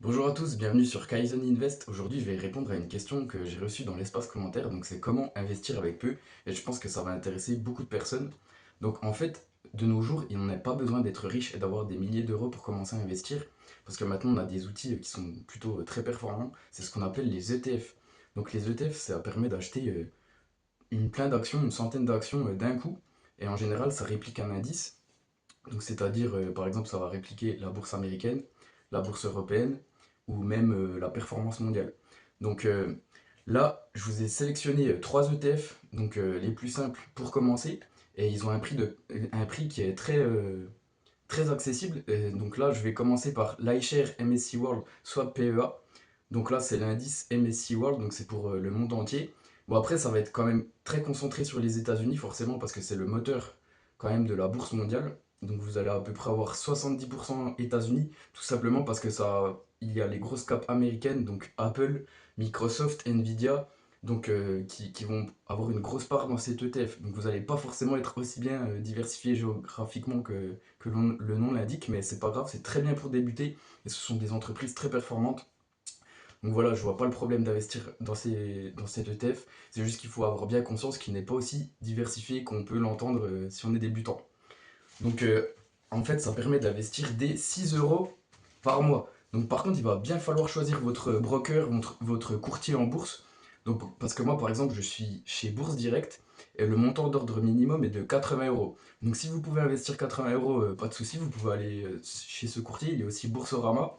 Bonjour à tous, bienvenue sur Kaizen Invest. Aujourd'hui, je vais répondre à une question que j'ai reçue dans l'espace commentaire. Donc, c'est comment investir avec peu. Et je pense que ça va intéresser beaucoup de personnes. Donc, en fait, de nos jours, il n'en a pas besoin d'être riche et d'avoir des milliers d'euros pour commencer à investir. Parce que maintenant, on a des outils qui sont plutôt très performants. C'est ce qu'on appelle les ETF. Donc, les ETF, ça permet d'acheter plein d'actions, une centaine d'actions d'un coup. Et en général, ça réplique un indice. Donc, c'est-à-dire, par exemple, ça va répliquer la bourse américaine, la bourse européenne ou même la performance mondiale. Donc là, je vous ai sélectionné trois ETF, donc les plus simples pour commencer, et ils ont un prix qui est très accessible. Et donc là, je vais commencer par l'iShare MSCI World Swap PEA. Donc là, c'est l'indice MSCI World, donc c'est pour le monde entier. Bon, après, ça va être quand même très concentré sur les États-Unis, forcément, parce que c'est le moteur quand même de la bourse mondiale. Donc vous allez à peu près avoir 70% États-Unis, tout simplement parce que il y a les grosses caps américaines, donc Apple, Microsoft, Nvidia, donc qui vont avoir une grosse part dans cet ETF. Donc vous n'allez pas forcément être aussi bien diversifié géographiquement que le nom l'indique, mais c'est pas grave, c'est très bien pour débuter et ce sont des entreprises très performantes. Donc voilà, je vois pas le problème d'investir dans ces ETF, c'est juste qu'il faut avoir bien conscience qu'il n'est pas aussi diversifié qu'on peut l'entendre si on est débutant. Donc en fait, ça permet d'investir dès 6 euros par mois. Donc par contre, il va bien falloir choisir votre broker, votre courtier en bourse. Donc, parce que moi, par exemple, je suis chez Bourse Direct et le montant d'ordre minimum est de 80 euros. Donc si vous pouvez investir 80 euros, pas de souci, vous pouvez aller chez ce courtier. Il y a aussi Boursorama,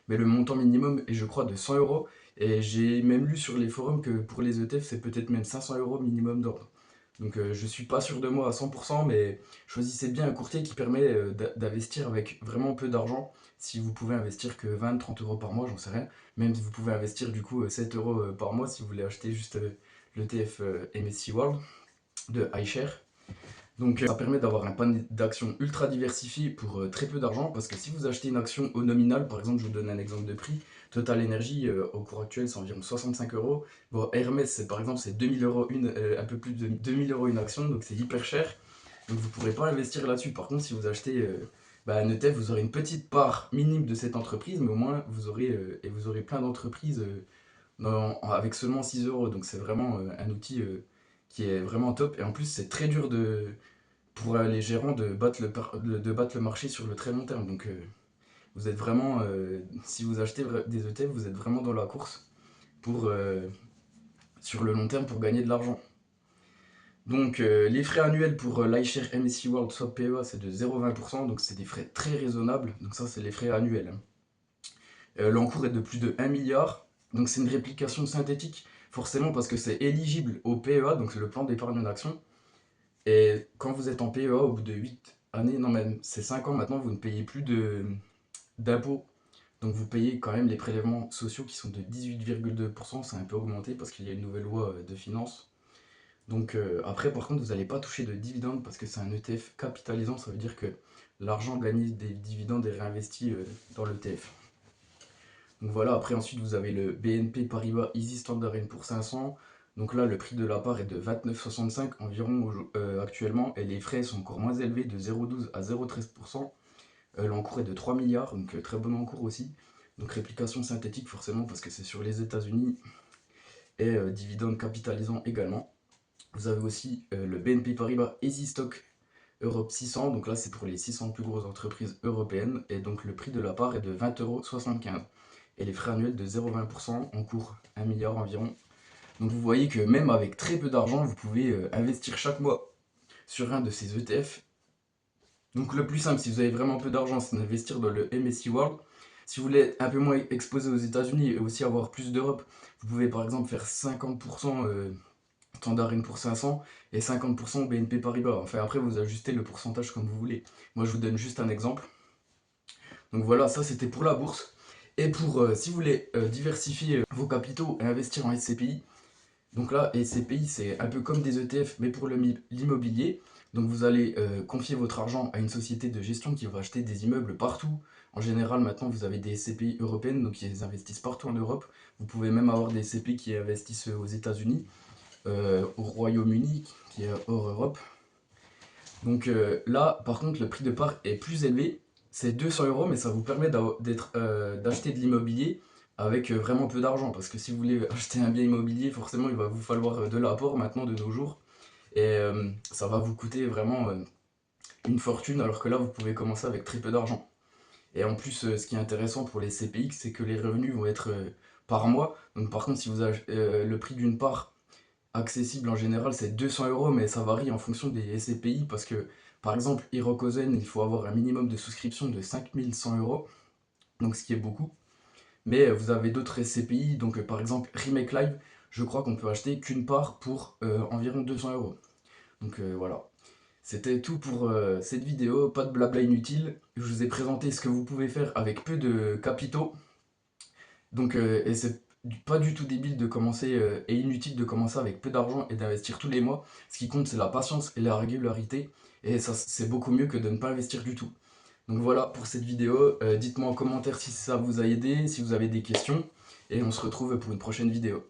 mais le montant minimum est, je crois, de 100 euros. Et j'ai même lu sur les forums que pour les ETF, c'est peut-être même 500 euros minimum d'ordre. Donc je suis pas sûr de moi à 100%, mais choisissez bien un courtier qui permet d'investir avec vraiment peu d'argent. Si vous pouvez investir que 20-30 euros par mois, j'en sais rien. Même si vous pouvez investir du coup 7 euros par mois si vous voulez acheter juste l'ETF MSCI World de iShare. Donc ça permet d'avoir un panier d'actions ultra diversifié pour très peu d'argent, parce que si vous achetez une action au nominal, par exemple, je vous donne un exemple de prix, Total Energy au cours actuel c'est environ 65 euros. Bon, Hermès par exemple c'est 2000 euros un peu plus de 2000 euros une action, donc c'est hyper cher. Donc vous ne pourrez pas investir là-dessus. Par contre, si vous achetez un ETF, vous aurez une petite part minime de cette entreprise, mais au moins vous aurez plein d'entreprises avec seulement 6 euros. Donc c'est vraiment un outil qui est vraiment top. Et en plus, c'est très dur pour les gérants de battre le marché sur le très long terme. Donc vous êtes vraiment, si vous achetez des ETF, vous êtes vraiment dans la course pour, sur le long terme pour gagner de l'argent. Donc les frais annuels pour l'iShare MSCI World Swap PEA c'est de 0,20%, donc c'est des frais très raisonnables. Donc ça c'est les frais annuels, hein. L'encours est de plus de 1 milliard, donc c'est une réplication synthétique, forcément parce que c'est éligible au PEA, donc c'est le plan d'épargne en action. Et quand vous êtes en PEA, au bout de 8 années, non même c'est 5 ans maintenant, vous ne payez plus d'impôts. Donc vous payez quand même les prélèvements sociaux qui sont de 18,2%, c'est un peu augmenté parce qu'il y a une nouvelle loi de finances. Donc après par contre vous n'allez pas toucher de dividendes parce que c'est un ETF capitalisant, ça veut dire que l'argent gagné des dividendes est réinvesti dans l'ETF. Donc voilà, après ensuite vous avez le BNP Paribas Easy Standard Poor's 500. Donc là le prix de la part est de 29,65 environ actuellement et les frais sont encore moins élevés de 0,12 à 0,13%. L'encours est de 3 milliards, donc très bon encours aussi. Donc réplication synthétique forcément parce que c'est sur les États-Unis et dividende capitalisant également. Vous avez aussi le BNP Paribas Easy Stock Europe 600, donc là c'est pour les 600 plus grosses entreprises européennes, et donc le prix de la part est de 20,75 €, et les frais annuels de 0,20%, en cours 1 milliard environ. Donc vous voyez que même avec très peu d'argent, vous pouvez investir chaque mois sur un de ces ETF. Donc le plus simple, si vous avez vraiment peu d'argent, c'est d'investir dans le MSCI World. Si vous voulez être un peu moins exposé aux États-Unis et aussi avoir plus d'Europe, vous pouvez par exemple faire 50% Standard Poor's 500 et 50% BNP Paribas. Enfin après vous ajustez le pourcentage comme vous voulez. Moi je vous donne juste un exemple. Donc voilà, ça c'était pour la bourse. Et pour si vous voulez diversifier vos capitaux et investir en SCPI, donc là, SCPI, c'est un peu comme des ETF, mais pour l'immobilier. Donc vous allez confier votre argent à une société de gestion qui va acheter des immeubles partout. En général, maintenant, vous avez des SCPI européennes, donc ils investissent partout en Europe. Vous pouvez même avoir des SCPI qui investissent aux États-Unis, au Royaume-Uni, qui est hors Europe. Donc là, par contre, le prix de part est plus élevé. C'est 200 euros, mais ça vous permet d'acheter de l'immobilier avec vraiment peu d'argent. Parce que si vous voulez acheter un bien immobilier, forcément, il va vous falloir de l'apport maintenant de nos jours. Et ça va vous coûter vraiment une fortune, alors que là, vous pouvez commencer avec très peu d'argent. Et en plus, ce qui est intéressant pour les CPX, c'est que les revenus vont être par mois. Donc par contre, si vous avez le prix d'une part accessible en général, c'est 200 euros, mais ça varie en fonction des SCPI parce que, par exemple, Hirokozen, il faut avoir un minimum de souscription de 5100 euros, donc ce qui est beaucoup. Mais vous avez d'autres SCPI, donc par exemple, Remake Live, je crois qu'on peut acheter qu'une part pour environ 200 euros. Donc voilà. C'était tout pour cette vidéo, pas de blabla inutile. Je vous ai présenté ce que vous pouvez faire avec peu de capitaux. Donc, et c'est pas du tout débile de commencer et inutile de commencer avec peu d'argent et d'investir tous les mois. Ce qui compte, c'est la patience et la régularité. Et ça, c'est beaucoup mieux que de ne pas investir du tout. Donc voilà pour cette vidéo. Dites-moi en commentaire si ça vous a aidé, si vous avez des questions. Et on se retrouve pour une prochaine vidéo.